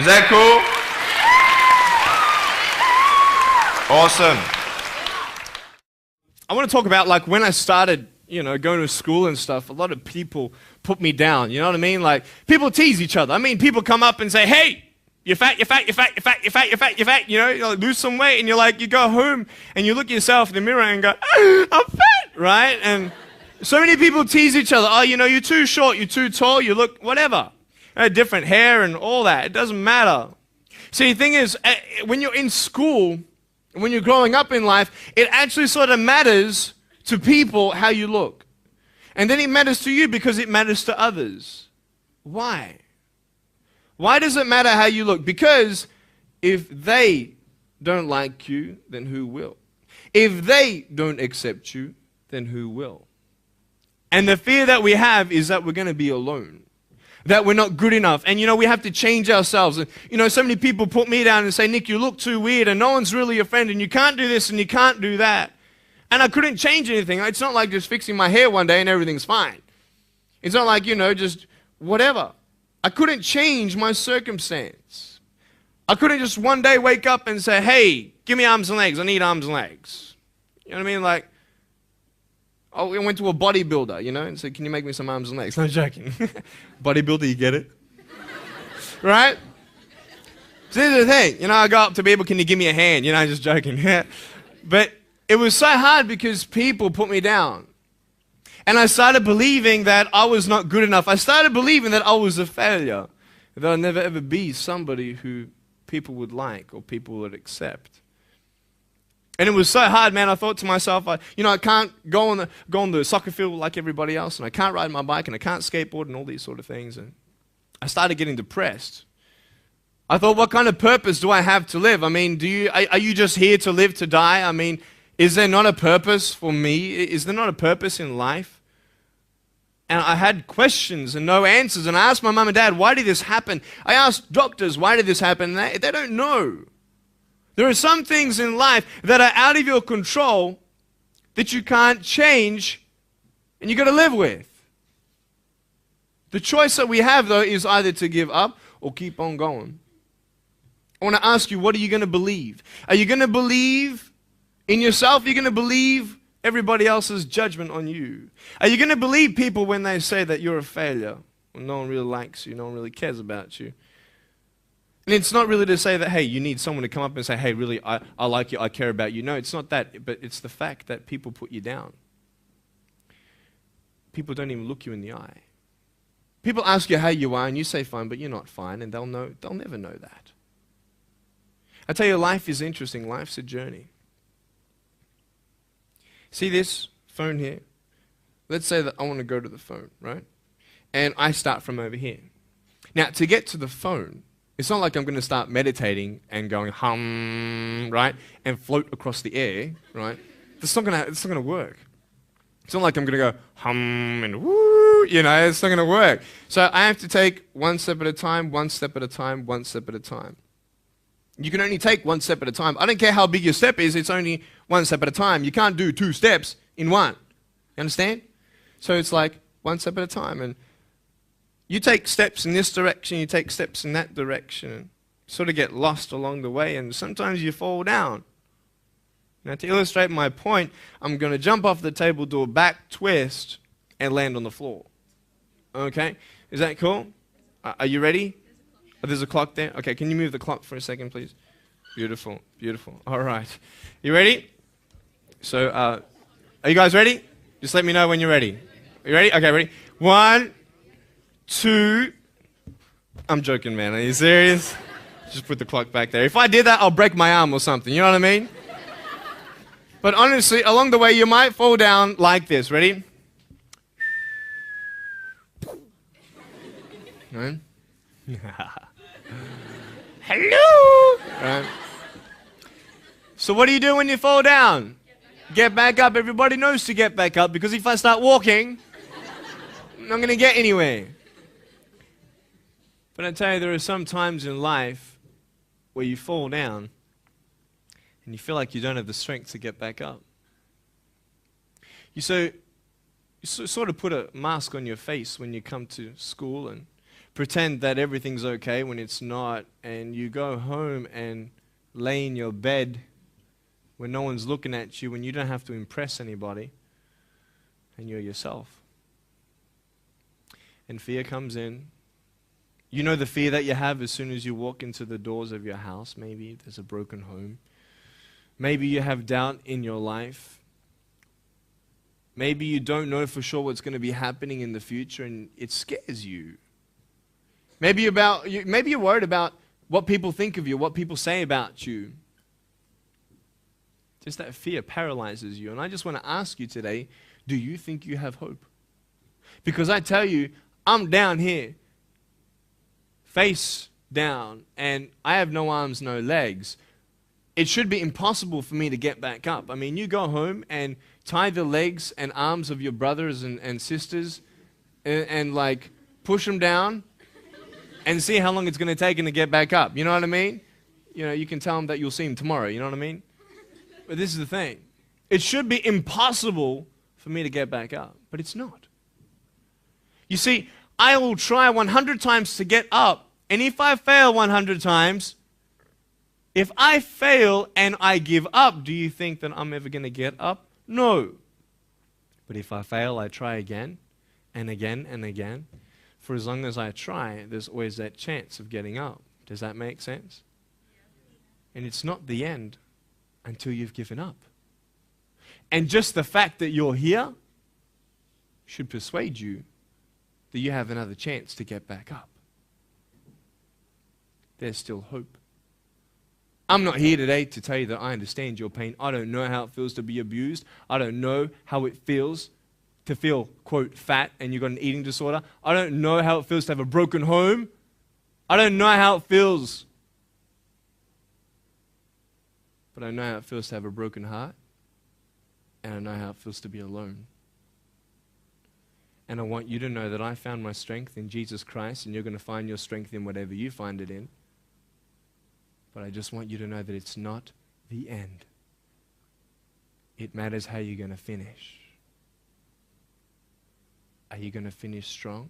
Is that cool? Awesome. I want to talk about like when I started, going to school and stuff, a lot of people put me down, you know what I mean? Like people tease each other. I mean, people come up and say, hey, you're fat, you're fat, you're fat, you're fat, you're fat, you're fat, you're fat, you like, lose some weight, and you're like, you go home and you look at yourself in the mirror and go, I'm fat, right? And so many people tease each other. Oh, you're too short, you're too tall, you look whatever. Different hair and all that. It doesn't matter. See, the thing is, when you're in school, when you're growing up in life, it actually sort of matters to people how you look. And then it matters to you because it matters to others. Why? Why does it matter how you look? Because if they don't like you, then who will? If they don't accept you, then who will? And the fear that we have is that we're going to be alone, that we're not good enough. And we have to change ourselves. And so many people put me down and say, Nick, you look too weird and no one's really your friend and you can't do this and you can't do that. And I couldn't change anything. It's not like just fixing my hair one day and everything's fine. It's not like, just whatever. I couldn't change my circumstance. I couldn't just one day wake up and say, hey, give me arms and legs. I need arms and legs. You know what I mean? Like, I went to a bodybuilder, and said, can you make me some arms and legs? No, joking. Bodybuilder, you get it? Right? So this is the thing. I go up to people, can you give me a hand? Just joking. But it was so hard because people put me down. And I started believing that I was not good enough. I started believing that I was a failure. That I'd never ever be somebody who people would like or people would accept. And it was so hard, man. I thought to myself, I can't go on the soccer field like everybody else, and I can't ride my bike, and I can't skateboard, and all these sort of things. And I started getting depressed. I thought, what kind of purpose do I have to live? I mean, are you just here to live to die? I mean, is there not a purpose for me? Is there not a purpose in life? And I had questions and no answers. And I asked my mum and dad, why did this happen? I asked doctors, why did this happen? And they don't know. There are some things in life that are out of your control that you can't change and you got to live with. The choice that we have, though, is either to give up or keep on going. I want to ask you, what are you going to believe? Are you going to believe in yourself? Are you going to believe everybody else's judgment on you? Are you going to believe people when they say that you're a failure? When no one really likes you, no one really cares about you. And it's not really to say that, hey, you need someone to come up and say, hey, really, I like you, I care about you. No, it's not that, but it's the fact that people put you down. People don't even look you in the eye. People ask you how you are, and you say fine, but you're not fine, and they'll never know that. I tell you, life is interesting. Life's a journey. See this phone here? Let's say that I want to go to the phone, right? And I start from over here. Now, to get to the phone, it's not like I'm going to start meditating and going hum, right? And float across the air, right? It's not going to work. It's not like I'm going to go hum and woo, it's not going to work. So I have to take one step at a time, one step at a time, one step at a time. You can only take one step at a time. I don't care how big your step is, it's only one step at a time. You can't do 2 steps in one. You understand? So it's like one step at a time. And you take steps in this direction, you take steps in that direction, and sort of get lost along the way, and sometimes you fall down. Now, to illustrate my point, I'm going to jump off the table, do a back twist, and land on the floor. Okay? Is that cool? Are you ready? Oh, there's a clock there? Okay, can you move the clock for a second, please? Beautiful, beautiful. All right. You ready? So, are you guys ready? Just let me know when you're ready. Are you ready? Okay, ready? 1, 2. I'm joking, man. Are you serious? Just put the clock back there. If I did that, I'll break my arm or something. You know what I mean? But honestly, along the way, you might fall down like this. Ready? Right? Hello! Right? So what do you do when you fall down? Get back up. Everybody knows to get back up, because if I start walking, I'm not going to get anywhere. But I tell you, there are some times in life where you fall down and you feel like you don't have the strength to get back up. You sort of put a mask on your face when you come to school, and pretend that everything's okay when it's not, and you go home and lay in your bed when no one's looking at you, when you don't have to impress anybody, and you're yourself. And fear comes in. You know the fear that you have as soon as you walk into the doors of your house. Maybe there's a broken home. Maybe you have doubt in your life. Maybe you don't know for sure what's going to be happening in the future, and it scares you. Maybe you're worried about what people think of you, what people say about you. Just that fear paralyzes you. And I just want to ask you today, do you think you have hope? Because I tell you, I'm down here, face down, and I have no arms, no legs. It should be impossible for me to get back up. I mean, you go home and tie the legs and arms of your brothers and sisters and like push them down and see how long it's going to take them to get back up. You know what I mean? You know, you can tell them that you'll see them tomorrow. You know what I mean? But this is the thing. It should be impossible for me to get back up, but it's not. You see, I will try 100 times to get up, and if I fail 100 times, if I fail and I give up, do you think that I'm ever going to get up? No. But if I fail, I try again and again and again. For as long as I try, there's always that chance of getting up. Does that make sense? And it's not the end until you've given up. And just the fact that you're here should persuade you that you have another chance to get back up. There's still hope. I'm not here today to tell you that I understand your pain. I don't know how it feels to be abused. I don't know how it feels to feel, quote, fat and you've got an eating disorder. I don't know how it feels to have a broken home. I don't know how it feels. But I know how it feels to have a broken heart. And I know how it feels to be alone. And I want you to know that I found my strength in Jesus Christ, and you're going to find your strength in whatever you find it in. But I just want you to know that it's not the end. It matters how you're going to finish. Are you going to finish strong?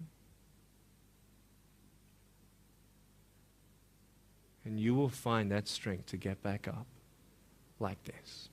And you will find that strength to get back up like this.